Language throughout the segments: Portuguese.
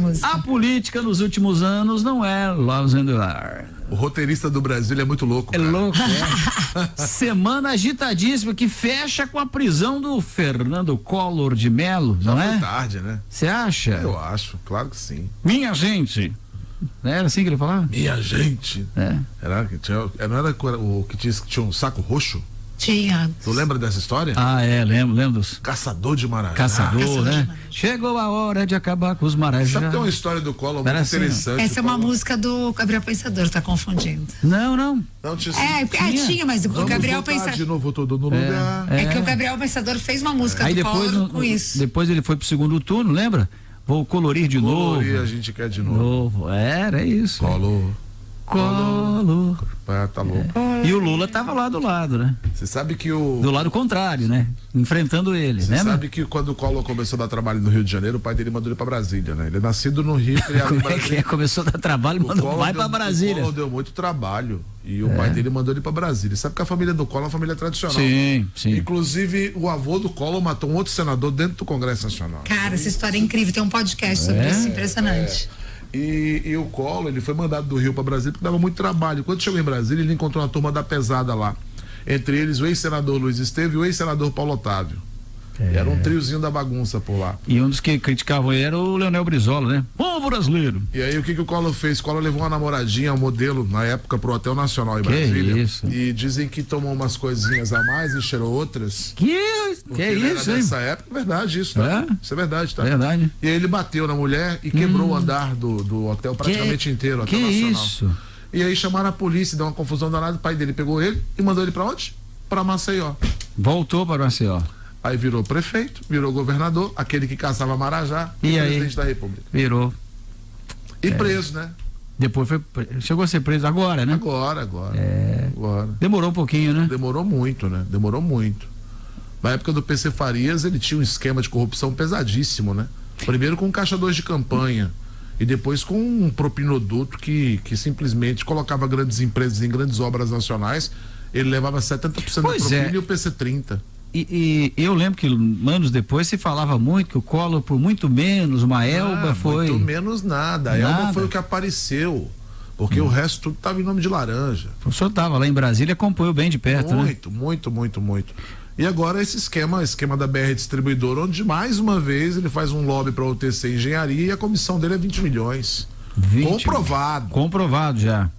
música. A política nos últimos anos não é Loves and War. O roteirista do Brasil é muito louco, cara. É louco, é. Semana agitadíssima que fecha com a prisão do Fernando Collor de Mello, não é? Já foi tarde, né? Você acha? Eu acho, claro que sim. Minha gente. Não era assim que ele falava? Minha gente. É. Não era o que tinha um saco roxo? Tinha. Tu lembra dessa história? Ah, lembro dos... Caçador de Marajá. Caçador, né? Chegou a hora de acabar com os Marajá. Sabe que tem uma história do Collor muito interessante. Essa é uma música do Gabriel Pensador, tá confundindo. Não. Não tinha. Tinha, mas o Gabriel Pensador. De novo, todo no lugar. É que o Gabriel Pensador fez uma música do Collor com isso. Depois ele foi pro segundo turno, lembra? Vou colorir de novo. Colorir, a gente quer de novo. Era isso. Collor. Tá louco. E o Lula tava lá do lado, né? Você sabe que o... Do lado contrário, né? Enfrentando ele, né? Você sabe que quando o Collor começou a dar trabalho no Rio de Janeiro, o pai dele mandou ele pra Brasília, né? Ele é nascido no Rio, criado em Brasília. Começou a dar trabalho e mandou vai pra Brasília. O Collor deu muito trabalho e o pai dele mandou ele pra Brasília. Sabe que a família do Collor é uma família tradicional. Sim. Inclusive, o avô do Collor matou um outro senador dentro do Congresso Nacional. Cara, essa história é incrível, tem um podcast sobre isso, impressionante. E o Collor, ele foi mandado do Rio para Brasília porque dava muito trabalho. Quando chegou em Brasília, ele encontrou uma turma da pesada lá. Entre eles, o ex-senador Luiz Esteves e o ex-senador Paulo Otávio. Era um triozinho da bagunça por lá. E um dos que criticavam ele era o Leonel Brizola, né? Povo brasileiro. E aí, o que o Collor fez? O Collor levou uma namoradinha, um modelo, na época, pro Hotel Nacional em Brasília. Isso? E dizem que tomou umas coisinhas a mais e cheirou outras. Que isso, hein? Nessa época, verdade isso, tá? Isso é verdade, tá? Verdade. E aí ele bateu na mulher e quebrou o andar do hotel praticamente inteiro, Hotel Nacional. Isso? E aí chamaram a polícia, deu uma confusão danada, o pai dele pegou ele e mandou ele pra onde? Pra Maceió. Voltou para Maceió. Aí virou prefeito, virou governador, aquele que caçava Marajá, e presidente da República. Virou. E preso, né? Depois chegou a ser preso agora, né? Agora. Demorou um pouquinho, né? Demorou muito, né? Demorou muito. Na época do PC Farias, ele tinha um esquema de corrupção pesadíssimo, né? Primeiro com um caixa 2 de campanha e depois com um propinoduto que simplesmente colocava grandes empresas em grandes obras nacionais. Ele levava 70% da propina e o PC 30%. E eu lembro que anos depois se falava muito que o Collor, por muito menos, uma Elba foi... Muito menos nada. A Elba foi o que apareceu. Porque o resto tudo estava em nome de laranja. O senhor estava lá em Brasília e acompanhou bem de perto, muito. E agora esse esquema da BR Distribuidora, onde mais uma vez ele faz um lobby para o OTC Engenharia e a comissão dele é 20 milhões. Comprovado. Comprovado já.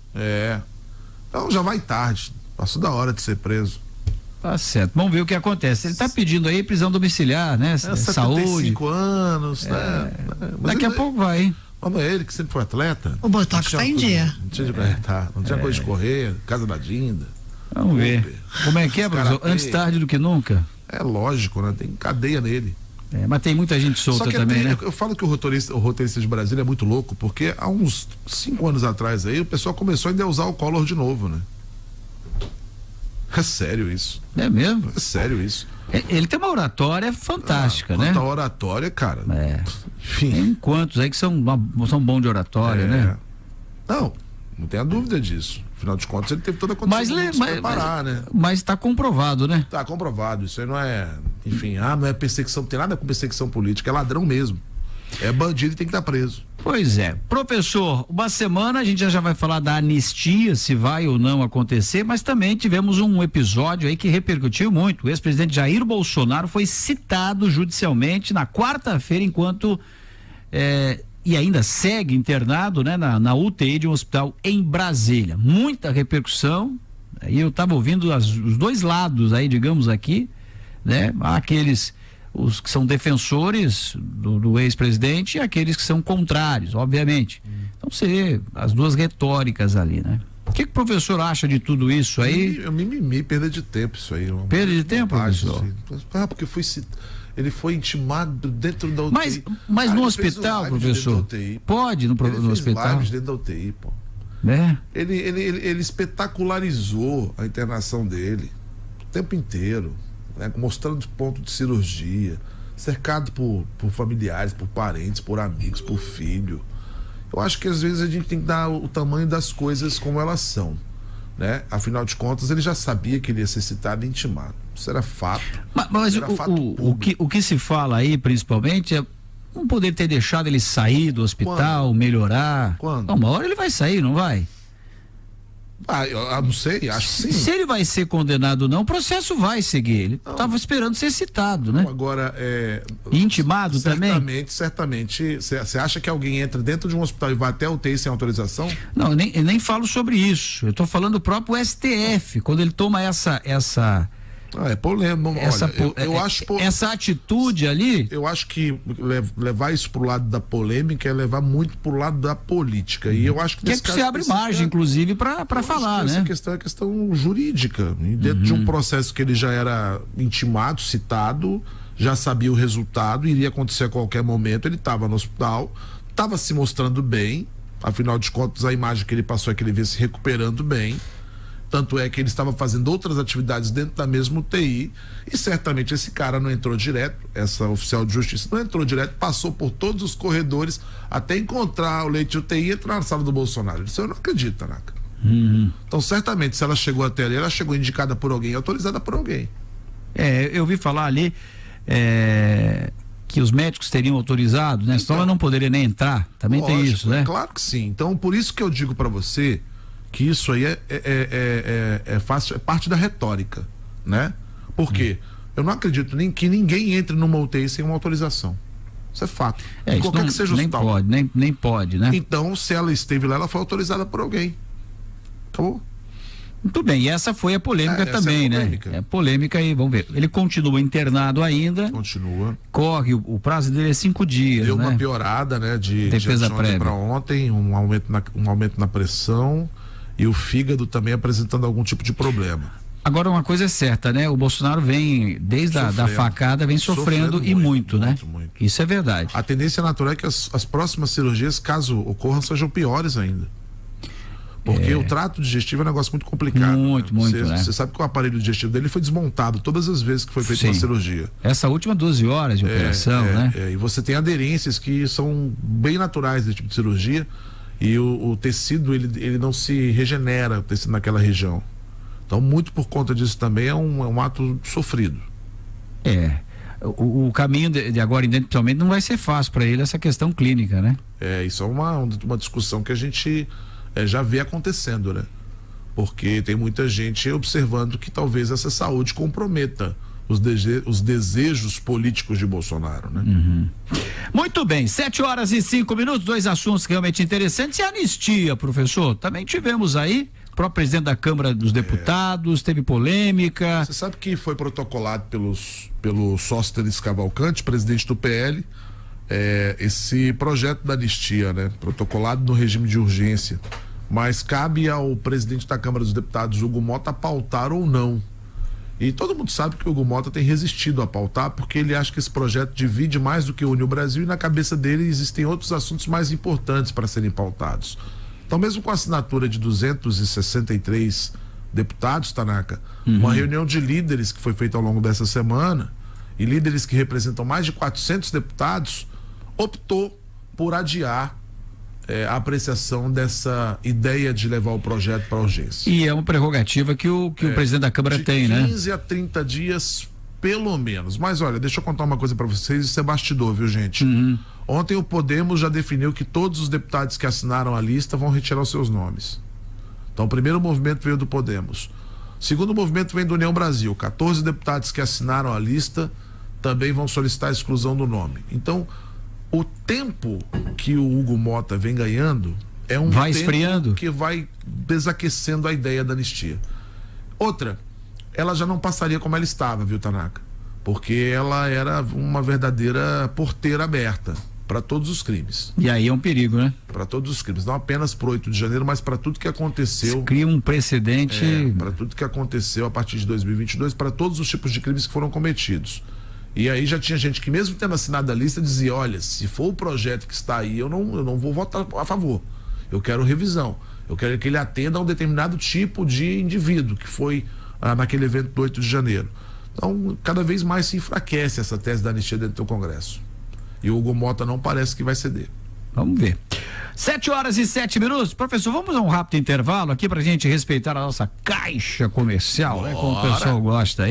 Então já vai tarde. Passou da hora de ser preso. Tá certo. Vamos ver o que acontece. Ele tá pedindo aí prisão domiciliar, né? 75 anos, né? Daqui a pouco vai, hein? Olha ele, que sempre foi atleta. O Botox tá em dia. Não tinha coisa de correr, casa da Dinda. Vamos ver. Como é que é, professor? Antes tarde do que nunca? É lógico, né? Tem cadeia nele. Mas tem muita gente solta também, né? Eu falo que o roteirista de Brasília é muito louco, porque há uns 5 anos atrás aí, o pessoal começou a endeusar o Collor de novo, né? É sério isso. É mesmo? É sério isso. Ele tem uma oratória fantástica, né? Quanta oratória, cara. Enfim. Tem quantos aí que são bons de oratória, né? Não tem a dúvida disso. Afinal de contas, ele teve toda a condição de se preparar, né? Mas tá comprovado, né? Tá comprovado. Isso aí não é, enfim, não é perseguição, não tem nada com perseguição política, é ladrão mesmo. É bandido e tem que estar preso. Pois é. Professor, uma semana a gente já vai falar da anistia, se vai ou não acontecer, mas também tivemos um episódio aí que repercutiu muito. O ex-presidente Jair Bolsonaro foi citado judicialmente na quarta-feira enquanto e ainda segue internado, né, na UTI de um hospital em Brasília. Muita repercussão. E eu estava ouvindo os dois lados aí, digamos aqui, né? Os que são defensores do ex-presidente e aqueles que são contrários, obviamente. Então você as duas retóricas ali, né? O que o professor acha de tudo isso aí? Perda de tempo isso aí. Perda de tempo, professor? Porque ele foi intimado dentro da UTI. Mas no hospital, professor? Pode no hospital? Lives dentro da UTI, pô. Ele espetacularizou a internação dele o tempo inteiro. Né, mostrando ponto de cirurgia, cercado por familiares, por parentes, por amigos, por filho. Eu acho que às vezes a gente tem que dar o tamanho das coisas como elas são, né? Afinal de contas, ele já sabia que ele ia ser citado e intimado. Isso era fato. Mas era fato o que se fala aí, principalmente, é não poder ter deixado ele sair do hospital, melhorar. Quando? Não, uma hora ele vai sair, não vai? Eu não sei, acho que sim. Se ele vai ser condenado ou não, o processo vai seguir. Ele estava esperando ser citado, né? Agora, intimado também? Certamente. Você acha que alguém entra dentro de um hospital e vai até a UTI sem autorização? Não, eu nem falo sobre isso. Eu estou falando do próprio STF, quando ele toma essa é polêmico. Essa atitude ali. Eu acho que levar isso pro lado da polêmica é levar muito pro lado da política. E eu acho que nesse caso você abre margem, inclusive, para falar, né? Essa questão é questão jurídica. E dentro de um processo que ele já era intimado, citado, já sabia o resultado, iria acontecer a qualquer momento. Ele estava no hospital, estava se mostrando bem. Afinal de contas, a imagem que ele passou é que ele vinha se recuperando bem. Tanto é que ele estava fazendo outras atividades dentro da mesma UTI e certamente esse cara não entrou direto, essa oficial de justiça não entrou direto, passou por todos os corredores até encontrar o leito de UTI e entrar na sala do Bolsonaro. Isso eu não acredito, Tanaka. Então certamente se ela chegou até ali, ela chegou indicada por alguém, autorizada por alguém. Eu ouvi falar ali que os médicos teriam autorizado, né? Senão ela não poderia nem entrar, também lógico, tem isso, né? Claro que sim. Então por isso que eu digo para você que isso aí é fácil, é parte da retórica, né? Por quê? Eu não acredito nem que ninguém entre numa UTI sem uma autorização. Isso é fato. Qualquer que seja o hospital. Nem pode, né? Então, se ela esteve lá, ela foi autorizada por alguém. Acabou? Muito bem, e essa foi a polêmica também, né? É polêmica aí, vamos ver. Ele continua internado ainda. Continua. Corre, o prazo dele é 5 dias. Deu né? Uma piorada, né? De defesa prévia para ontem, um aumento na pressão. E o fígado também apresentando algum tipo de problema. Agora uma coisa é certa, né? O Bolsonaro vem, desde a facada, vem sofrendo e muito, né? Muito. Isso é verdade. A tendência natural é que as próximas cirurgias, caso ocorram, sejam piores ainda. Porque o trato digestivo é um negócio muito complicado. Muito, né? Você sabe que o aparelho digestivo dele foi desmontado todas as vezes que foi feita uma cirurgia. Essa última 12 horas de operação, né? E você tem aderências que são bem naturais desse tipo de cirurgia. E o tecido, ele não se regenera, o tecido naquela região. Então, muito por conta disso também é um ato sofrido. O caminho de agora em diante, principalmente, não vai ser fácil para ele, essa questão clínica, né? Isso é uma discussão que a gente já vê acontecendo, né? Porque tem muita gente observando que talvez essa saúde comprometa os desejos políticos de Bolsonaro, né? Muito bem, 7h05, 2 assuntos realmente interessantes. E a anistia, professor, também tivemos aí, o próprio presidente da Câmara dos Deputados, teve polêmica. Você sabe que foi protocolado pelo Sóstenes Cavalcante, presidente do PL, esse projeto da anistia, né? Protocolado no regime de urgência, mas cabe ao presidente da Câmara dos Deputados, Hugo Mota, pautar ou não. E todo mundo sabe que o Hugo Mota tem resistido a pautar porque ele acha que esse projeto divide mais do que une o Brasil e na cabeça dele existem outros assuntos mais importantes para serem pautados. Então, mesmo com a assinatura de 263 deputados, Tanaka, uma reunião de líderes que foi feita ao longo dessa semana, e líderes que representam mais de 400 deputados, optou por adiar a apreciação dessa ideia de levar o projeto para urgência. E é uma prerrogativa que o presidente da Câmara tem, né? 15 a 30 dias, pelo menos. Mas olha, deixa eu contar uma coisa para vocês, isso é bastidor, viu, gente? Ontem o Podemos já definiu que todos os deputados que assinaram a lista vão retirar os seus nomes. Então, o primeiro movimento veio do Podemos. O segundo movimento vem do União Brasil. 14 deputados que assinaram a lista também vão solicitar a exclusão do nome. Então, o tempo que o Hugo Mota vem ganhando é um tempo esfriando, que vai desaquecendo a ideia da anistia. Outra, ela já não passaria como ela estava, viu, Tanaka? Porque ela era uma verdadeira porteira aberta para todos os crimes. E aí é um perigo, né? Para todos os crimes, não apenas para o 8 de janeiro, mas para tudo que aconteceu. Cria um precedente. Para tudo que aconteceu a partir de 2022, para todos os tipos de crimes que foram cometidos. E aí já tinha gente que, mesmo tendo assinado a lista, dizia: olha, se for o projeto que está aí, eu não vou votar a favor. Eu quero revisão. Eu quero que ele atenda a um determinado tipo de indivíduo que foi naquele evento do 8 de janeiro. Então, cada vez mais se enfraquece essa tese da anistia dentro do Congresso. E o Hugo Mota não parece que vai ceder. Vamos ver. 7h07. Professor, vamos a um rápido intervalo aqui pra gente respeitar a nossa caixa comercial, né? Como o pessoal gosta.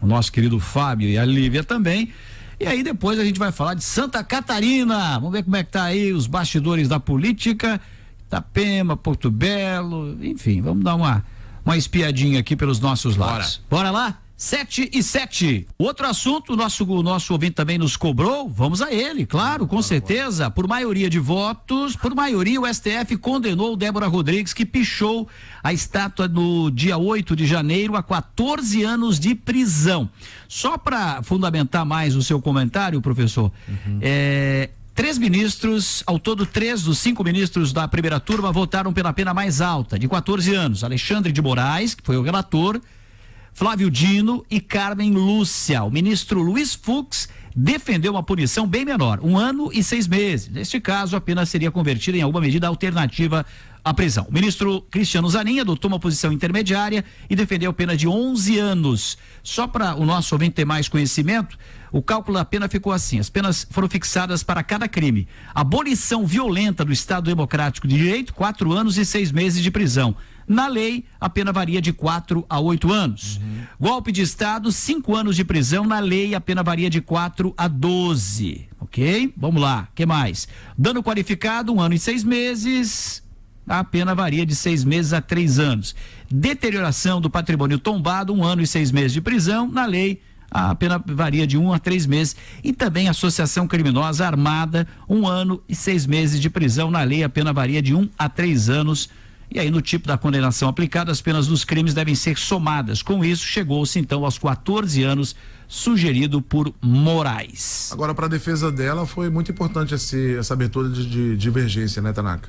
O nosso querido Fábio e a Lívia também. E aí depois a gente vai falar de Santa Catarina. Vamos ver como é que tá aí os bastidores da política. Itapema, Porto Belo, enfim, vamos dar uma espiadinha aqui pelos nossos lados. Bora lá? 7:07. Outro assunto, o nosso ouvinte também nos cobrou, vamos a ele, claro, com certeza. Por maioria de votos, por maioria, o STF condenou Débora Rodrigues, que pichou a estátua no dia 8 de janeiro a 14 anos de prisão. Só para fundamentar mais o seu comentário, professor, 3 ministros, ao todo 3 dos 5 ministros da primeira turma votaram pela pena mais alta, de 14 anos. Alexandre de Moraes, que foi o relator, Flávio Dino e Carmen Lúcia. O ministro Luiz Fux defendeu uma punição bem menor, 1 ano e 6 meses. Neste caso, a pena seria convertida em alguma medida alternativa à prisão. O ministro Cristiano Zanin adotou uma posição intermediária e defendeu pena de 11 anos. Só para o nosso ouvinte ter mais conhecimento, o cálculo da pena ficou assim: as penas foram fixadas para cada crime. Abolição violenta do Estado Democrático de Direito, 4 anos e 6 meses de prisão. Na lei, a pena varia de 4 a 8 anos. Golpe de Estado, 5 anos de prisão. Na lei, a pena varia de 4 a 12. Ok? Vamos lá. O que mais? Dano qualificado, 1 ano e 6 meses. A pena varia de 6 meses a 3 anos. Deterioração do patrimônio tombado, 1 ano e 6 meses de prisão. Na lei, a pena varia de 1 a 3 meses. E também associação criminosa armada, 1 ano e 6 meses de prisão. Na lei, a pena varia de 1 a 3 anos. E aí, no tipo da condenação aplicada, as penas dos crimes devem ser somadas. Com isso, chegou-se então aos 14 anos, sugerido por Moraes. Agora, para a defesa dela, foi muito importante essa abertura de divergência, né, Tanaka?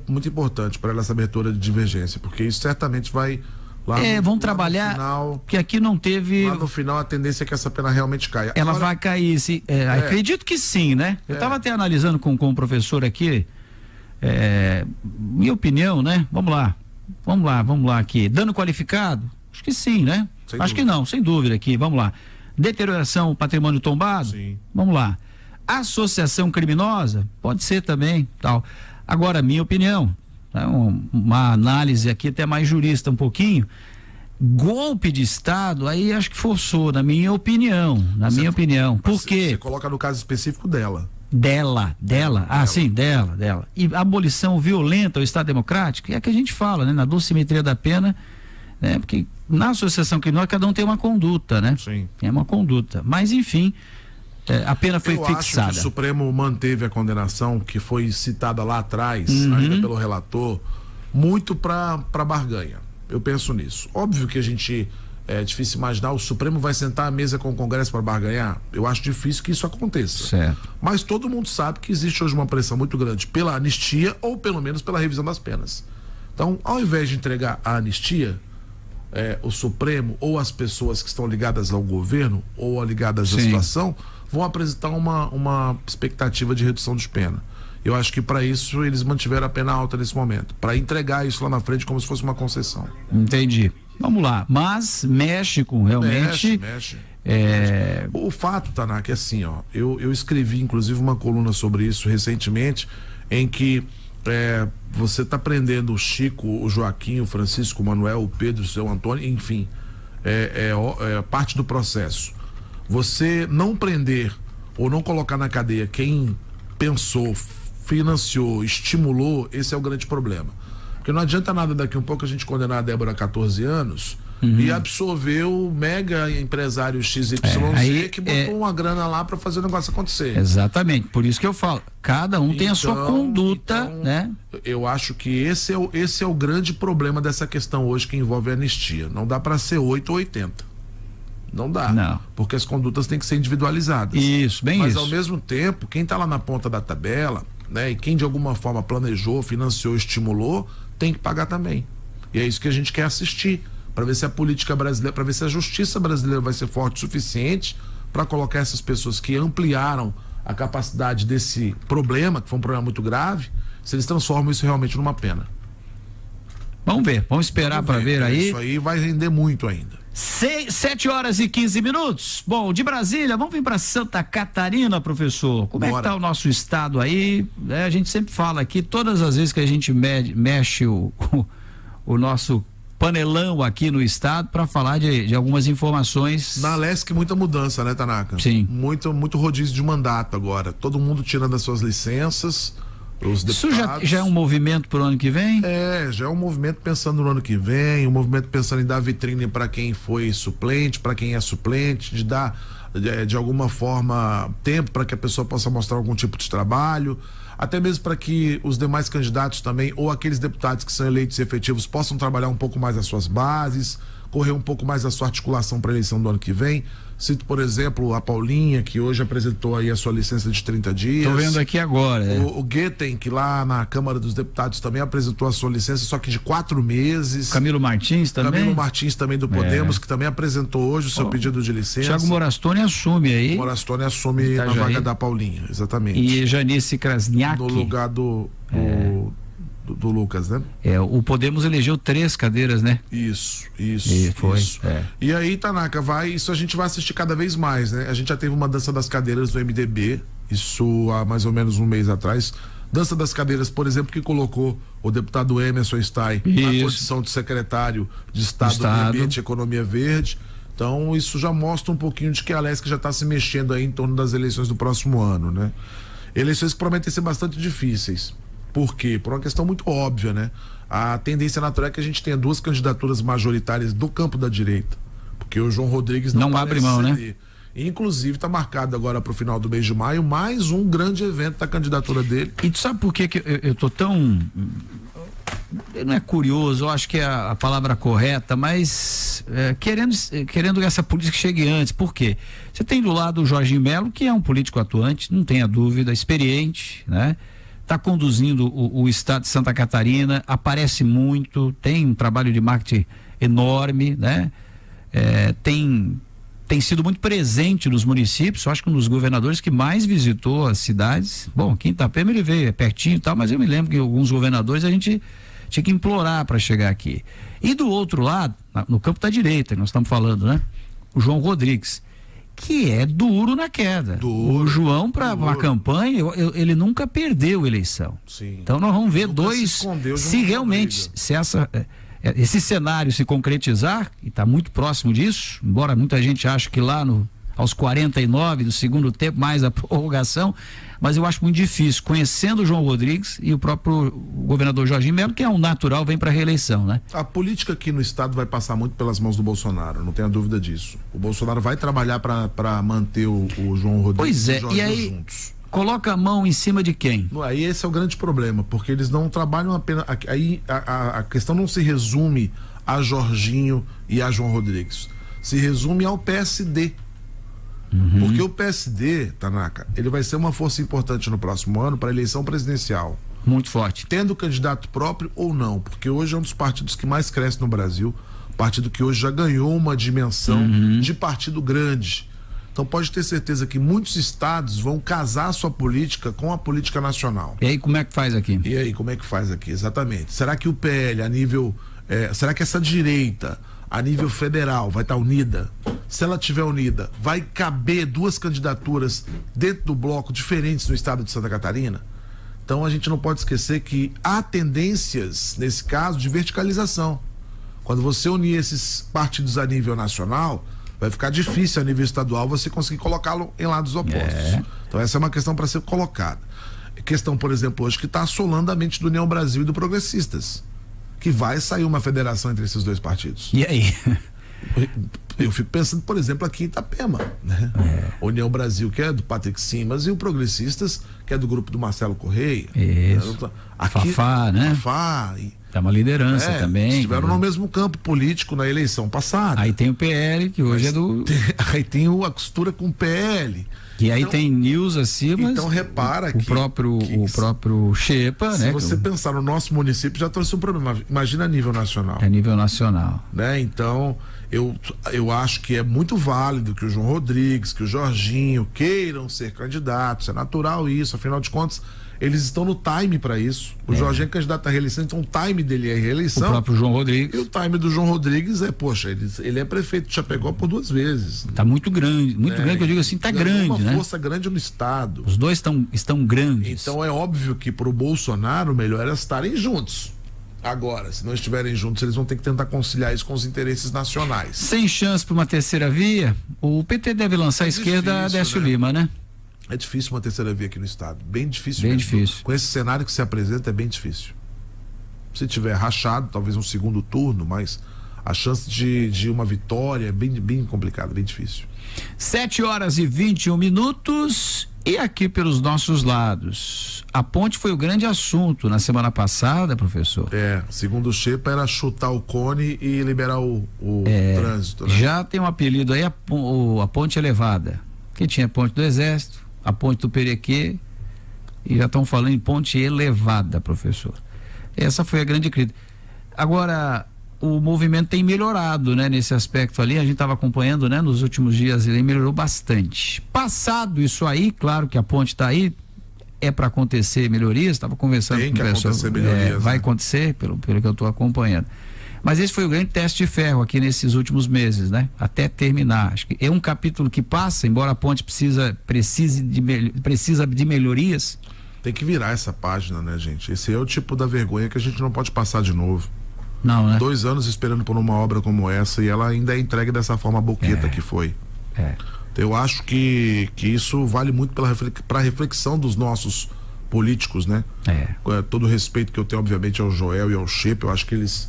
Muito importante para ela essa abertura de divergência, porque isso certamente vai vão trabalhar, final, que aqui não teve. Lá no final, a tendência é que essa pena realmente caia. Ela vai cair, sim. Acredito que sim, né? Eu estava até analisando com o professor aqui. Minha opinião, né? Vamos lá aqui. Dano qualificado? Acho que sim, né? Acho que não, sem dúvida aqui. Vamos lá. Deterioração, patrimônio tombado? Sim. Vamos lá. Associação criminosa? Pode ser também, tal. Agora, minha opinião, né? Uma análise aqui até mais jurista um pouquinho. Golpe de Estado, aí acho que forçou, na minha opinião. Por quê? Você coloca no caso específico dela. Dela. Sim, dela. E abolição violenta ao Estado Democrático, é a que a gente fala, né? Na dosimetria da pena, né? Porque na associação criminosa cada um tem uma conduta, né? Sim. É uma conduta. Mas, enfim, a pena foi fixada. Eu acho que o Supremo manteve a condenação que foi citada lá atrás, ainda pelo relator, muito para barganha. Eu penso nisso. Óbvio que é difícil imaginar, o Supremo vai sentar à mesa com o Congresso para barganhar. Eu acho difícil que isso aconteça. Certo. Mas todo mundo sabe que existe hoje uma pressão muito grande pela anistia ou pelo menos pela revisão das penas. Então, ao invés de entregar a anistia, o Supremo ou as pessoas que estão ligadas ao governo ou ligadas à situação vão apresentar uma expectativa de redução de pena. Eu acho que para isso eles mantiveram a pena alta nesse momento, para entregar isso lá na frente como se fosse uma concessão. Entendi. Vamos lá, mas mexe com realmente. Mexe. O fato, Tanaka, é assim, ó. Eu escrevi inclusive uma coluna sobre isso recentemente, em que você está prendendo o Chico, o Joaquim, o Francisco, o Manuel, o Pedro, o seu Antônio, enfim, parte do processo. Você não prender ou não colocar na cadeia quem pensou, financiou, estimulou, esse é o grande problema. Porque não adianta nada daqui um pouco a gente condenar a Débora a 14 anos e absorver o mega empresário XYZ que botou uma grana lá para fazer o negócio acontecer. Exatamente, por isso que eu falo, cada um tem a sua conduta, né? Eu acho que esse é o grande problema dessa questão hoje que envolve a anistia. Não dá para ser 8 ou 80. Não dá. Não. Porque as condutas têm que ser individualizadas. Isso, bem Mas isso. ao mesmo tempo, quem está lá na ponta da tabela, né, e quem de alguma forma planejou, financiou, estimulou, tem que pagar também. E é isso que a gente quer assistir, para ver se a política brasileira, para ver se a justiça brasileira vai ser forte o suficiente para colocar essas pessoas que ampliaram a capacidade desse problema, que foi um problema muito grave, se eles transformam isso realmente numa pena. Vamos ver, vamos esperar para ver aí. Isso aí vai render muito ainda. 7h15. Bom, de Brasília, vamos vir para Santa Catarina, professor. Como é que tá o nosso estado aí? A gente sempre fala aqui, todas as vezes que a gente mexe o nosso panelão aqui no estado para falar de algumas informações. Na Alesc muita mudança, né, Tanaka? Sim. Muito rodízio de mandato agora. Todo mundo tirando as suas licenças, os deputados. Isso já é um movimento para o ano que vem? Já é um movimento pensando no ano que vem, um movimento pensando em dar vitrine para quem foi suplente, para quem é suplente, de dar de alguma forma tempo para que a pessoa possa mostrar algum tipo de trabalho, até mesmo para que os demais candidatos também, ou aqueles deputados que são eleitos e efetivos, possam trabalhar um pouco mais as suas bases, correr um pouco mais a sua articulação para a eleição do ano que vem. Cito, por exemplo, a Paulinha, que hoje apresentou aí a sua licença de 30 dias. Estou vendo aqui agora. O Guetem, que lá na Câmara dos Deputados também apresentou a sua licença, só que de 4 meses. Camilo Martins também. Camilo Martins também do Podemos, que também apresentou hoje o seu pedido de licença. Thiago Morastone assume aí. Morastone assume na vaga da Paulinha, exatamente. E Janice Krasniak. No lugar do Lucas, né? O Podemos elegeu 3 cadeiras, né? Isso. E aí, Tanaka, isso a gente vai assistir cada vez mais, né? A gente já teve uma dança das cadeiras do MDB, isso há mais ou menos um mês atrás. Dança das cadeiras, por exemplo, que colocou o deputado Emerson Stein na condição de secretário de Estado do Meio Ambiente e Economia Verde. Então, isso já mostra um pouquinho de que a Alesc já está se mexendo aí em torno das eleições do próximo ano, né? Eleições que prometem ser bastante difíceis. Por quê? Por uma questão muito óbvia, né? A tendência natural é que a gente tenha 2 candidaturas majoritárias do campo da direita, porque o João Rodrigues não abre mão, né? Inclusive está marcado agora para o final do mês de maio mais um grande evento da candidatura dele. E tu sabe por que eu tô tão... Não é curioso, eu acho que é a palavra correta, mas querendo essa política que chegue antes. Por quê? Você tem do lado o Jorginho Melo, que é um político atuante, não tenha dúvida, experiente, né? Está conduzindo o estado de Santa Catarina, aparece muito, tem um trabalho de marketing enorme, né? Tem sido muito presente nos municípios. Eu acho que um dos governadores que mais visitou as cidades. Bom, aqui em Itapema ele veio, é pertinho e tal, mas eu me lembro que alguns governadores a gente tinha que implorar para chegar aqui. E do outro lado, no campo da direita, nós estamos falando, né? O João Rodrigues, que é duro na queda. O João, para uma campanha, ele nunca perdeu eleição. Sim. Então nós vamos ver nunca se realmente, esse cenário se concretizar, e está muito próximo disso, embora muita gente ache que lá aos 49 do segundo tempo, mais a prorrogação, mas eu acho muito difícil, conhecendo o João Rodrigues e o próprio governador Jorginho Melo, que é um natural, vem para a reeleição, né? A política aqui no estado vai passar muito pelas mãos do Bolsonaro, não tenha dúvida disso. O Bolsonaro vai trabalhar para manter o João Rodrigues e o Jorginho e aí juntos. Coloca a mão em cima de quem? Aí esse é o grande problema, porque eles não trabalham apenas. Aí a questão não se resume a Jorginho e a João Rodrigues, se resume ao PSD. Porque o PSD, Tanaka, ele vai ser uma força importante no próximo ano para a eleição presidencial. Muito forte. Tendo candidato próprio ou não, porque hoje é um dos partidos que mais cresce no Brasil, partido que hoje já ganhou uma dimensão de partido grande. Então pode ter certeza que muitos estados vão casar sua política com a política nacional. E aí como é que faz aqui? Exatamente. Será que o PL a nível, será que essa direita a nível federal vai estar unida? Se ela estiver unida, vai caber 2 candidaturas dentro do bloco diferentes no estado de Santa Catarina? Então a gente não pode esquecer que há tendências, nesse caso, de verticalização. Quando você unir esses partidos a nível nacional, vai ficar difícil a nível estadual você conseguir colocá-lo em lados opostos. Então essa é uma questão para ser colocada. Questão, por exemplo, hoje que está assolando a mente do União Brasil e do Progressistas, que vai sair uma federação entre esses 2 partidos. E aí? Eu fico pensando, por exemplo, aqui em Itapema, né? União Brasil, que é do Patrick Simas, e o Progressistas, que é do grupo do Marcelo Correia. Isso. Aqui, Fafá, né? Fafá. Tá uma liderança também. Estiveram no mesmo campo político na eleição passada. Aí tem o PL, que hoje é do... Aí tem a costura com o PL. E aí tem news acima. Então repara que o próprio Xepa, se né? Se você pensar no nosso município, já trouxe um problema. Imagina a nível nacional. É nível nacional. Né? Então, eu acho que é muito válido que o João Rodrigues, que o Jorginho queiram ser candidatos. É natural isso, afinal de contas, eles estão no time para isso. O Jorginho é candidato à reeleição, então o time dele é a reeleição. O próprio João Rodrigues. E o time do João Rodrigues ele é prefeito de Chapecó por 2 vezes. Tá muito grande, grande, que eu digo assim, tá grande, né? Uma força grande no estado. Os dois estão grandes. Então é óbvio que pro Bolsonaro o melhor é estarem juntos. Agora, se não estiverem juntos, eles vão ter que tentar conciliar isso com os interesses nacionais. Sem chance para uma terceira via, o PT deve lançar a esquerda Décio Lima, né? É difícil uma terceira via aqui no estado, bem difícil bem mesmo. Difícil. Com esse cenário que se apresenta é bem difícil. Se tiver rachado, talvez um segundo turno, mas a chance de uma vitória é bem complicada, bem difícil. 7h21. E aqui pelos nossos lados, a ponte foi o grande assunto na semana passada, professor. Segundo o Xepa, era chutar o cone e liberar o trânsito, né? Já tem um apelido aí, a ponte elevada, que tinha a ponte do Exército, a ponte do Perequê, e já estão falando em ponte elevada, professor. Essa foi a grande crítica. Agora, o movimento tem melhorado, né? Nesse aspecto ali, a gente estava acompanhando, né? Nos últimos dias ele melhorou bastante. Passado isso aí, claro que a ponte está aí, é para acontecer melhorias, estava conversando com o pessoal. Vai acontecer, pelo que eu estou acompanhando. Mas esse foi o grande teste de ferro aqui nesses últimos meses, né? Até terminar. Acho que é um capítulo que passa, embora a ponte precise de melhorias. Tem que virar essa página, né, gente? Esse é o tipo da vergonha que a gente não pode passar de novo. Não, né? 2 anos esperando por uma obra como essa e ela ainda é entregue dessa forma boqueta que foi. Eu acho que isso vale muito para a reflexão dos nossos políticos, né? Todo o respeito que eu tenho, obviamente, ao Joel e ao Xepa, eu acho que eles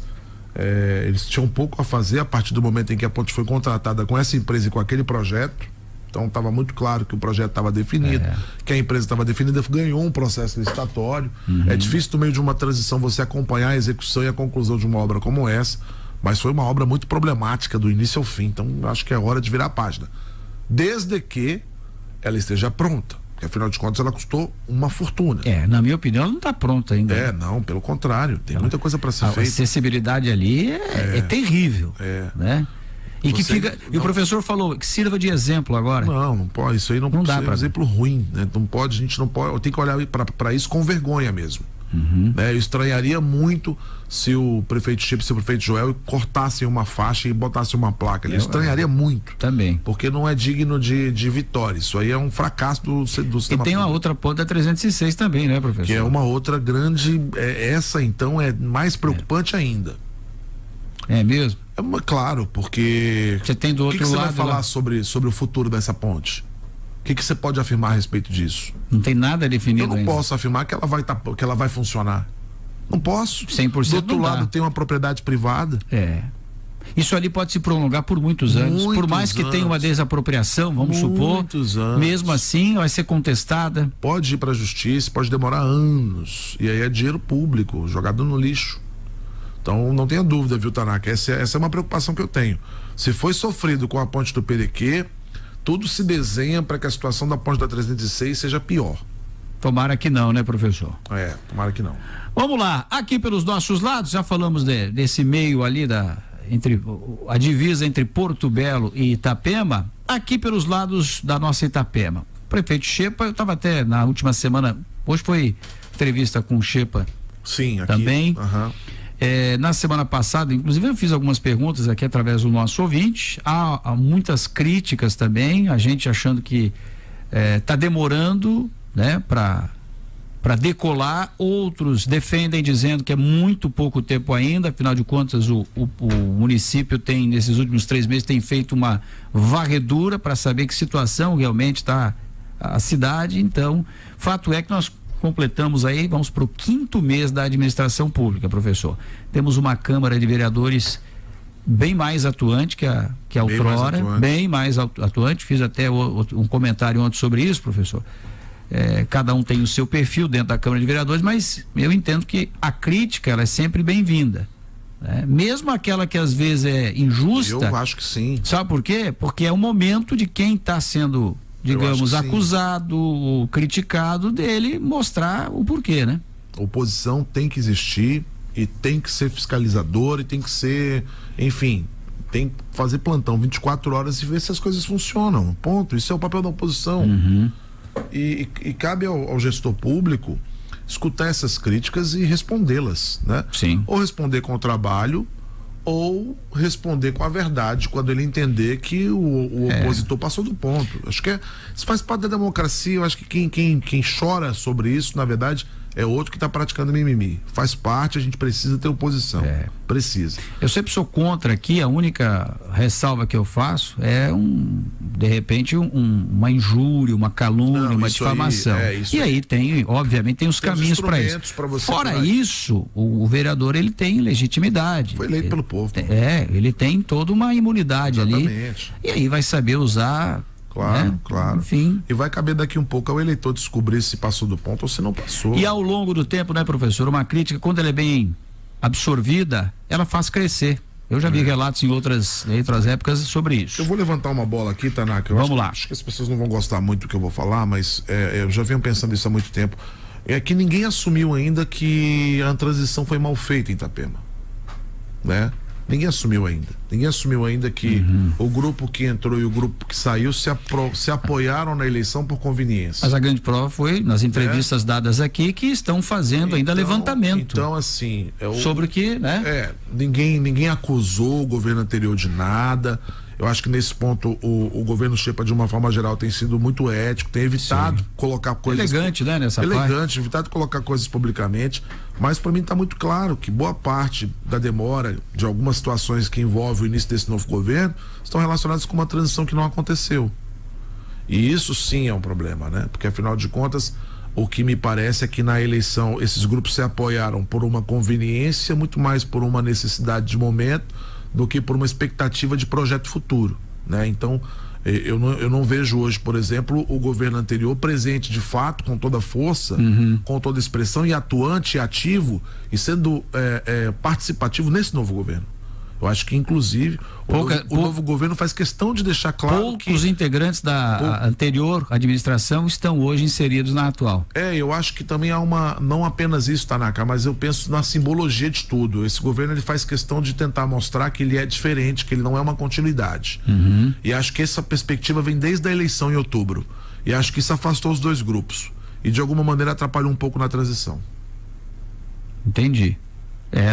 tinham pouco a fazer a partir do momento em que a ponte foi contratada com essa empresa e com aquele projeto. Então estava muito claro que o projeto estava definido, que a empresa estava definida, ganhou um processo licitatório. É difícil no meio de uma transição você acompanhar a execução e a conclusão de uma obra como essa, mas foi uma obra muito problemática do início ao fim. Então acho que é hora de virar a página, desde que ela esteja pronta, porque afinal de contas ela custou uma fortuna. Na minha opinião ela não está pronta ainda. Não, pelo contrário, tem muita coisa para ser feita. A acessibilidade ali é terrível, né? E o professor falou que sirva de exemplo agora. Não pode, isso aí não pode ser um exemplo ruim, né? Não pode, a gente não pode, tem que olhar para isso com vergonha mesmo. Né? Eu estranharia muito se o prefeito Xepa e o prefeito Joel cortassem uma faixa e botassem uma placa. Eu estranharia muito. Também. Porque não é digno de vitória. Isso aí é um fracasso do sistema. E tem uma outra ponta da 306 também, né, professor? Que é uma outra grande. Essa então é mais preocupante ainda. É mesmo? Claro, porque você tem do outro lado. O que você vai falar sobre o futuro dessa ponte? O que você pode afirmar a respeito disso? Não tem nada definido ainda. Eu não posso afirmar que ela vai funcionar. Não posso. 100% do outro lado tem uma propriedade privada. Isso ali pode se prolongar por muitos anos. Por mais que tenha uma desapropriação, vamos supor, mesmo assim vai ser contestada. Pode ir para a justiça, pode demorar anos. E aí é dinheiro público jogado no lixo. Então não tenha dúvida, viu, Tanaka? Essa é uma preocupação que eu tenho. Se foi sofrido com a ponte do Perequê, tudo se desenha para que a situação da ponte da 306 seja pior. Tomara que não, né, professor? Tomara que não. Vamos lá, aqui pelos nossos lados, já falamos desse meio ali entre a divisa entre Porto Belo e Itapema, aqui pelos lados da nossa Itapema. Prefeito Xepa, eu estava até na última semana, hoje foi entrevista com o Xepa. Sim, aqui. Também. Na semana passada, inclusive eu fiz algumas perguntas aqui através do nosso ouvinte, há muitas críticas também, a gente achando que está demorando, né, para decolar, outros defendem dizendo que é muito pouco tempo ainda, afinal de contas o município tem, nesses últimos 3 meses, tem feito uma varredura para saber que situação realmente está a cidade. Então, fato é que nós completamos aí, vamos para o 5º mês da administração pública, professor. Temos uma Câmara de Vereadores bem mais atuante que a outrora, bem mais atuante. Fiz até um comentário ontem sobre isso, professor. Cada um tem o seu perfil dentro da Câmara de Vereadores, mas eu entendo que a crítica ela é sempre bem-vinda, né? Mesmo aquela que às vezes é injusta. Eu acho que sim. Sabe por quê? Porque é o momento de quem está sendo, digamos, acusado ou criticado dele mostrar o porquê, né? A oposição tem que existir e tem que ser fiscalizador e tem que ser, enfim, tem que fazer plantão 24 horas e ver se as coisas funcionam, ponto. Isso é o papel da oposição. E cabe ao gestor público escutar essas críticas e respondê-las, né? Sim. Ou responder com o trabalho ou responder com a verdade quando ele entender que o opositor passou do ponto. Acho que isso faz parte da democracia. Eu acho que quem chora sobre isso, na verdade, é outro que está praticando mimimi. Faz parte, a gente precisa ter oposição. Precisa. Eu sempre sou contra aqui, a única ressalva que eu faço é de repente uma injúria, uma calúnia, uma difamação. Aí tem, obviamente, tem os caminhos para isso. Fora isso, o vereador, ele tem legitimidade. Foi eleito pelo povo. Ele tem toda uma imunidade ali. E aí vai saber usar. Claro, claro. Enfim. E vai caber daqui um pouco ao eleitor descobrir se passou do ponto ou se não passou. E ao longo do tempo, né, professor, uma crítica, quando ela é bem absorvida, ela faz crescer. Eu já vi relatos em outras épocas sobre isso. Eu vou levantar uma bola aqui, Tanaka. Vamos lá. Acho que as pessoas não vão gostar muito do que eu vou falar, mas eu já venho pensando isso há muito tempo. É que ninguém assumiu ainda que a transição foi mal feita em Itapema, né? Ninguém assumiu ainda que o grupo que entrou e o grupo que saiu se apoiaram na eleição por conveniência. Mas a grande prova foi nas entrevistas dadas aqui que estão fazendo ainda levantamento. Então, assim... sobre o que, né? Ninguém acusou o governo anterior de nada. Eu acho que nesse ponto o governo Xepa, de uma forma geral, tem sido muito ético, tem evitado colocar coisas... Elegante, né? Nessa parte. Evitado colocar coisas publicamente, mas para mim está muito claro que boa parte da demora de algumas situações que envolvem o início desse novo governo estão relacionadas com uma transição que não aconteceu. E isso sim é um problema, né? Porque afinal de contas, o que me parece é que na eleição esses grupos se apoiaram por uma conveniência, muito mais por uma necessidade de momento do que por uma expectativa de projeto futuro, né? Então eu não vejo hoje, por exemplo, o governo anterior presente de fato, com toda a força, com toda a expressão, e atuante, e ativo, e sendo participativo nesse novo governo. Eu acho que, inclusive, o novo governo faz questão de deixar claro que... Poucos integrantes da anterior administração estão hoje inseridos na atual. Eu acho que também há não apenas isso, Tanaka, mas eu penso na simbologia de tudo. Esse governo, ele faz questão de tentar mostrar que ele é diferente, que ele não é uma continuidade. E acho que essa perspectiva vem desde a eleição em outubro. E acho que isso afastou os dois grupos. E, de alguma maneira, atrapalhou um pouco na transição. Entendi.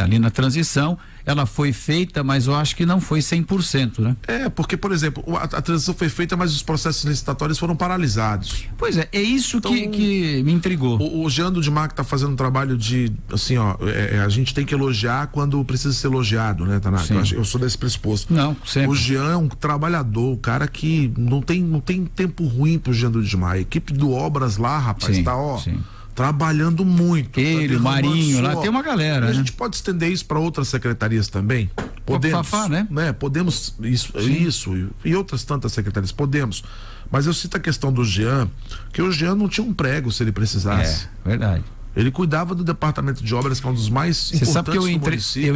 Ali na transição, ela foi feita, mas eu acho que não foi 100%, né? Porque, por exemplo, a transição foi feita, mas os processos licitatórios foram paralisados. Pois é isso então, que me intrigou. O Jean Dudimar está fazendo um trabalho de, assim, a gente tem que elogiar quando precisa ser elogiado, né, Tanaka? Eu sou desse pressuposto. Não, sempre. O Jean é um trabalhador, o cara que não tem tempo ruim pro Jean Dudimar. A equipe do Obras lá, rapaz, trabalhando muito. Ele, o Marinho, lá tem uma galera. A gente pode estender isso para outras secretarias também? Podemos. Fafá, né? Podemos, isso e outras tantas secretarias, podemos. Mas eu cito a questão do Jean, que o Jean não tinha um prego se ele precisasse. Verdade. Ele cuidava do departamento de obras, que é um dos mais importantes do município.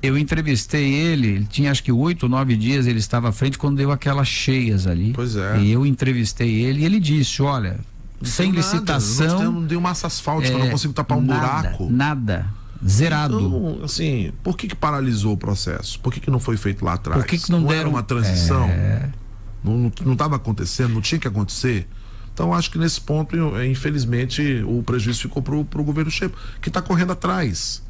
Eu entrevistei ele tinha acho que 8 ou 9 dias, ele estava à frente quando deu aquelas cheias ali. Pois é. E eu entrevistei ele e ele disse, olha, sem licitação. Não deu massa asfáltica, não consigo tapar um buraco. Nada. Zerado. Então, assim, por que paralisou o processo? Por que não foi feito lá atrás? Por que não deram era uma transição? Não estava acontecendo, não tinha que acontecer. Então, acho que nesse ponto, infelizmente, o prejuízo ficou pro governo Xepa, que está correndo atrás.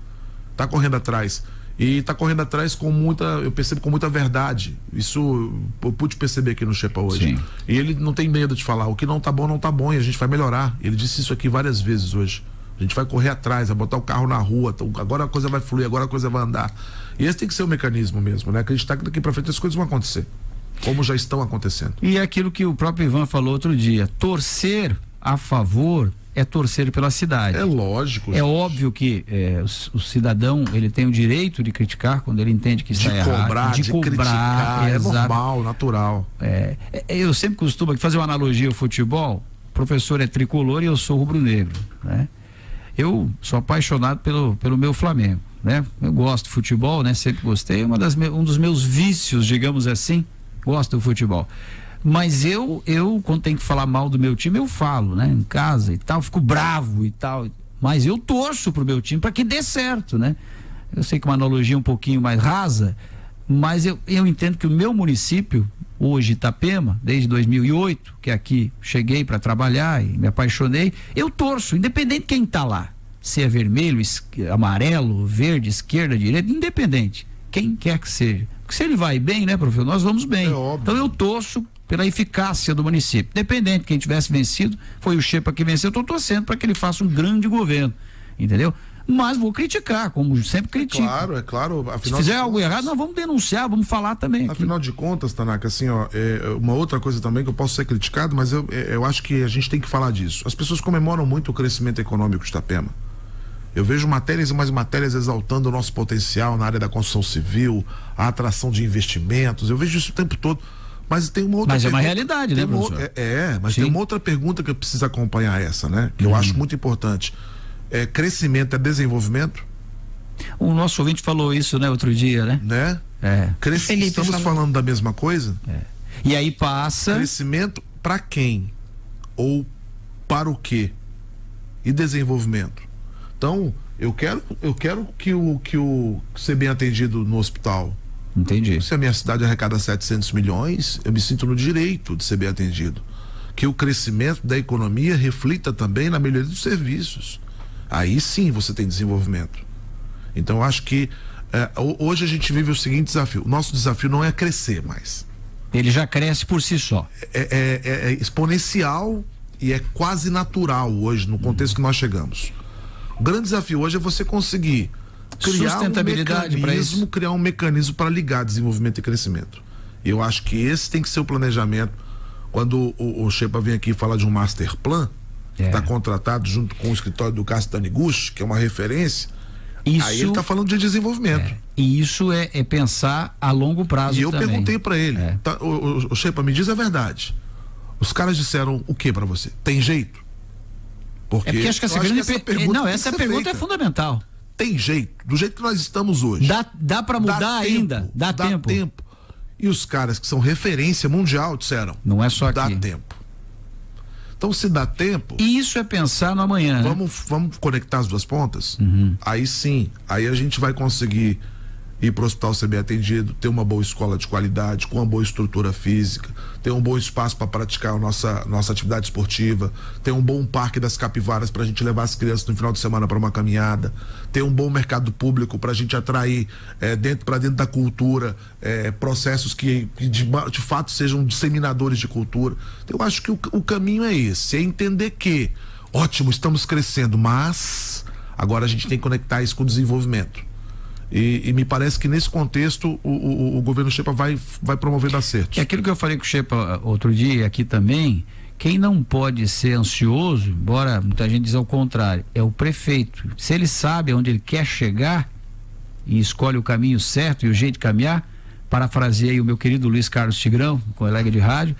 E está correndo atrás eu percebo com muita verdade. Isso eu pude perceber aqui no Xepa hoje. Sim. E ele não tem medo de falar, o que não tá bom, não tá bom, e a gente vai melhorar. Ele disse isso aqui várias vezes hoje. A gente vai correr atrás, vai botar o carro na rua, agora a coisa vai fluir, agora a coisa vai andar. E esse tem que ser o mecanismo mesmo, né? Acreditar que daqui para frente as coisas vão acontecer, como já estão acontecendo. E é aquilo que o próprio Ivan falou outro dia, torcer a favor é torcer pela cidade. É lógico. É óbvio que o cidadão, ele tem o direito de criticar quando ele entende que está errado. De cobrar, criticar, é normal, natural. Eu sempre costumo fazer uma analogia ao futebol. O professor é tricolor e eu sou rubro-negro, né? Eu sou apaixonado pelo meu Flamengo, né? Eu gosto de futebol, né? Sempre gostei. Um dos meus vícios, digamos assim, gosto do futebol. Mas eu quando tenho que falar mal do meu time, eu falo, né? Em casa e tal, fico bravo e tal. Mas eu torço pro meu time para que dê certo, né? Eu sei que é uma analogia um pouquinho mais rasa, mas eu entendo que o meu município, hoje Itapema, desde 2008, que aqui cheguei para trabalhar e me apaixonei, eu torço, independente de quem tá lá. Se é vermelho, amarelo, verde, esquerda, direita, independente. Quem quer que seja. Porque se ele vai bem, né, professor? Nós vamos bem. Então eu torço pela eficácia do município. Independente de quem tivesse vencido, foi o Xepa que venceu, estou torcendo para que ele faça um grande governo, entendeu? Mas vou criticar, como sempre critico. É claro. Se fizer algo errado, nós vamos denunciar, vamos falar também. Afinal de contas, Tanaka, assim, ó, uma outra coisa também que eu posso ser criticado, mas eu acho que a gente tem que falar disso. As pessoas comemoram muito o crescimento econômico de Itapema. Eu vejo matérias e mais matérias exaltando o nosso potencial na área da construção civil, a atração de investimentos. Eu vejo isso o tempo todo. Mas tem uma outra pergunta. É uma realidade, né, professor? Mas tem uma outra pergunta que eu preciso acompanhar essa, né? Que eu acho muito importante. Crescimento é desenvolvimento? O nosso ouvinte falou isso, né, outro dia, né? Estamos falando da mesma coisa? E aí passa... Crescimento para quem? Ou para o quê? E desenvolvimento? Então, eu quero que ser bem atendido no hospital. Entendi. Se a minha cidade arrecada 700 milhões, eu me sinto no direito de ser bem atendido. Que o crescimento da economia reflita também na melhoria dos serviços. Aí sim você tem desenvolvimento. Então eu acho que hoje a gente vive o seguinte desafio. O nosso desafio não é crescer mais. Ele já cresce por si só. É exponencial e é quase natural hoje, no contexto que nós chegamos. O grande desafio hoje é você conseguir criar um mecanismo para ligar desenvolvimento e crescimento. E eu acho que esse tem que ser o planejamento. Quando o Xepa vem aqui falar de um master plan, que está contratado junto com o escritório do Cássio Taniguchi, que é uma referência, aí ele está falando de desenvolvimento. E isso é pensar a longo prazo também. E eu perguntei para ele, o Xepa, me diz a verdade. Os caras disseram o que para você? Tem jeito? Porque acho que essa pergunta é fundamental. Tem jeito? Do jeito que nós estamos hoje. Dá para mudar ainda? Dá tempo. E os caras que são referência mundial disseram: não é só aqui. Dá tempo. Então, se dá tempo. E isso é pensar no amanhã. Vamos conectar as duas pontas? Aí sim, aí a gente vai conseguir ir para o hospital ser bem atendido, ter uma boa escola de qualidade, com uma boa estrutura física, ter um bom espaço para praticar a nossa atividade esportiva, ter um bom parque das capivaras para a gente levar as crianças no final de semana para uma caminhada, ter um bom mercado público para a gente atrair para dentro da cultura processos que de fato sejam disseminadores de cultura. Então, eu acho que o caminho é esse, é entender que, ótimo, estamos crescendo, mas agora a gente tem que conectar isso com o desenvolvimento. E me parece que nesse contexto o governo Xepa vai promovendo acertos. É aquilo que eu falei com o Xepa outro dia aqui também. Quem não pode ser ansioso, embora muita gente diz ao contrário, é o prefeito. Se ele sabe aonde ele quer chegar e escolhe o caminho certo e o jeito de caminhar, parafraseei o meu querido Luiz Carlos Tigrão, colega de rádio,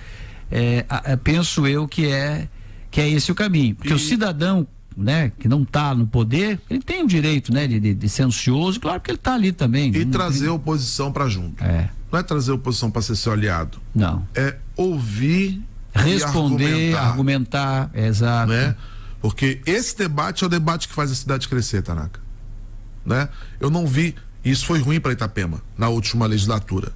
penso eu que é esse o caminho. Porque o cidadão, né, que não está no poder, ele tem o direito, né, de ser ansioso, claro que ele está ali também. E trazer a oposição para junto. Não é trazer a oposição para ser seu aliado. Não. É ouvir, responder, argumentar, exato. Né? Porque esse debate é o debate que faz a cidade crescer, Tanaka. Né? Eu não vi, e isso foi ruim para Itapema na última legislatura.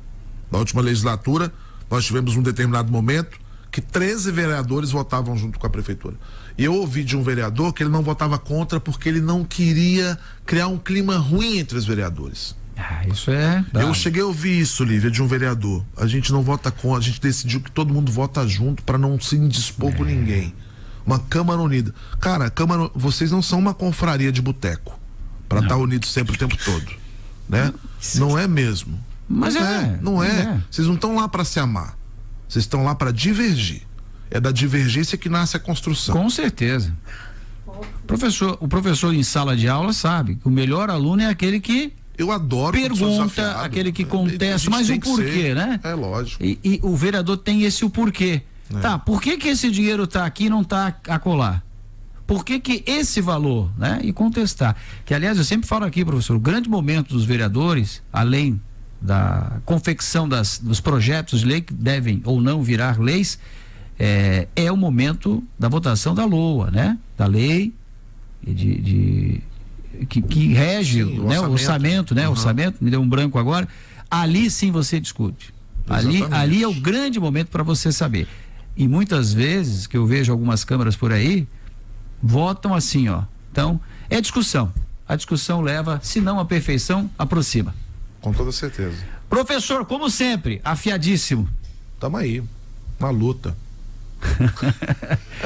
Na última legislatura, nós tivemos um determinado momento que 13 vereadores votavam junto com a prefeitura. E eu ouvi de um vereador que ele não votava contra porque ele não queria criar um clima ruim entre os vereadores. Isso é... Eu cheguei a ouvir isso, Lívia, de um vereador. A gente não vota contra, a gente decidiu que todo mundo vota junto para não se indispor com ninguém. Uma Câmara unida. Cara, vocês não são uma confraria de boteco para estar unidos sempre o tempo todo, né? Não é mesmo. Mas não é. Vocês não estão lá para se amar. Vocês estão lá para divergir. É da divergência que nasce a construção. Com certeza. O professor em sala de aula sabe que o melhor aluno é aquele que eu adoro pergunta, aquele que contesta, mas o porquê, né? É lógico. E o vereador tem esse o porquê. Tá, por que esse dinheiro está aqui e não está acolá? Por que esse valor, né? E contestar. Que, aliás, eu sempre falo aqui, professor, o grande momento dos vereadores, além da confecção dos projetos de lei que devem ou não virar leis, é o momento da votação da LOA, né? Da lei que rege, né? O orçamento, né? Orçamento, me deu um branco agora. Ali sim você discute. Ali é o grande momento para você saber. E muitas vezes que eu vejo algumas câmaras por aí votam assim, ó. Então, é discussão. A discussão leva, se não a perfeição, aproxima. Com toda certeza. Professor, como sempre, afiadíssimo. Tamo aí. Uma luta.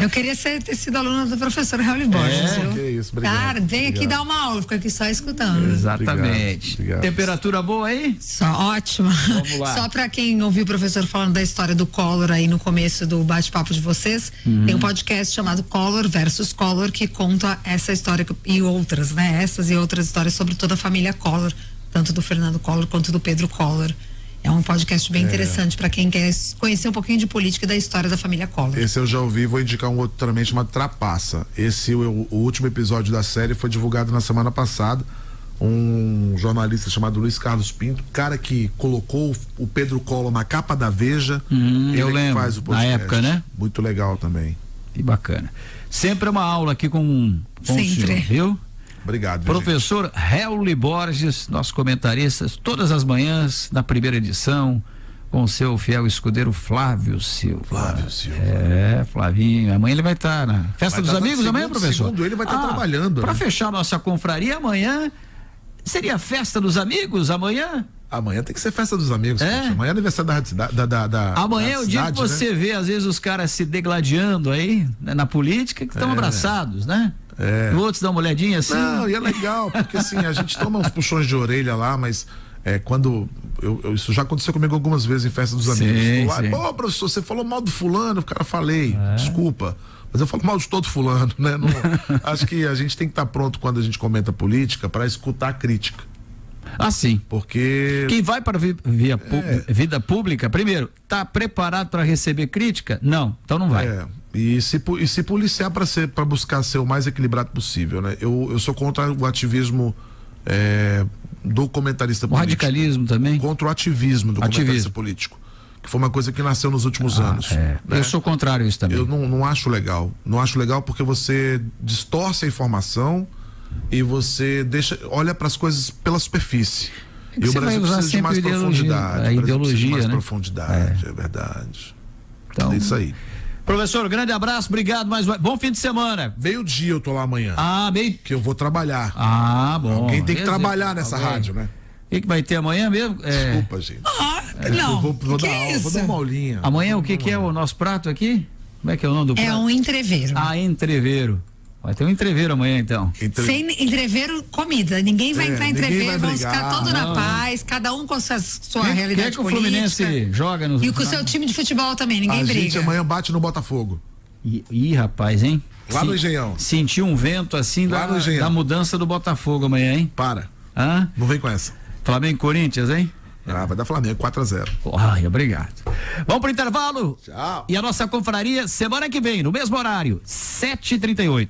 Eu queria ter sido aluna do professor Raul Borges. Que isso, obrigado. Cara, vem aqui dar uma aula, fica aqui só escutando. Exatamente. Obrigado. Temperatura boa aí? Só ótima. Vamos lá. Só pra quem ouviu o professor falando da história do Collor aí no começo do bate-papo de vocês, tem um podcast chamado Collor versus Collor que conta essa história e outras, né? Essas e outras histórias sobre toda a família Collor, tanto do Fernando Collor quanto do Pedro Collor. É um podcast bem interessante para quem quer conhecer um pouquinho de política e da história da família Collor. Esse eu já ouvi, vou indicar um outro também chamado Trapaça. Esse, o último episódio da série foi divulgado na semana passada. Um jornalista chamado Luiz Carlos Pinto, cara que colocou o Pedro Collor na capa da Veja. Eu lembro, que faz o podcast. na época, né? Muito legal também. Que bacana. Sempre uma aula aqui com o senhor, viu? Obrigado. Professor Raul Borges, nosso comentarista, todas as manhãs, na primeira edição, com o seu fiel escudeiro Flávio Silva. Flavinho. Amanhã ele vai estar na Festa dos Amigos, amanhã, professor? Segundo ele vai estar trabalhando. Para fechar nossa confraria, amanhã seria Festa dos Amigos, amanhã? Amanhã tem que ser Festa dos Amigos. Amanhã é aniversário da amanhã é o dia que você vê, às vezes, os caras se degladiando aí, né, na política, que estão abraçados, né? E outros dão uma olhadinha assim. Não, e é legal, porque assim, a gente toma uns puxões de orelha lá, mas quando isso já aconteceu comigo algumas vezes em Festa dos Amigos. Lá, pô, professor, você falou mal do fulano, cara, falei, desculpa, mas eu falo mal de todo fulano, né? Não, acho que a gente tem que estar pronto quando a gente comenta política para escutar a crítica. Assim. Porque quem vai para vida pública, primeiro, tá preparado para receber crítica? Não, então não vai. E se policiar para buscar ser o mais equilibrado possível, né? Eu sou contra o ativismo do comentarista político. O radicalismo também? Contra o ativismo do comentarista político, que foi uma coisa que nasceu nos últimos anos. Né? Eu sou contrário a isso também. Eu não acho legal. Não acho legal porque você distorce a informação e você olha para as coisas pela superfície. E o Brasil precisa de mais profundidade. A ideologia, mais né? profundidade, é verdade. Então, é isso aí. Professor, grande abraço, obrigado, bom fim de semana. Meio-dia eu tô lá amanhã. Meio... Que eu vou trabalhar. Bom. Alguém tem que trabalhar nessa rádio, né? O que vai ter amanhã mesmo? Desculpa, gente. Não, vou dar aula, vou dar uma aulinha. Amanhã o que é o nosso prato aqui? Como é que é o nome do prato? É um entreveiro. Entreveiro. Vai ter um entreveiro amanhã, então. Sem entreveiro, comida. Ninguém vai entrar em entreveiro, vamos ficar todo na paz, cada um com a sua realidade política. O Fluminense joga no... E com o seu time de futebol também, ninguém briga. A gente amanhã bate no Botafogo. Ih, rapaz, hein? Lá no Engenhão. Sentiu um vento assim da mudança do Botafogo amanhã, hein? Para. Hã? Não vem com essa. Flamengo e Corinthians, hein? Vai dar Flamengo, 4-0. Ai, obrigado. Vamos pro intervalo? Tchau. E a nossa confraria semana que vem, no mesmo horário, 7h38.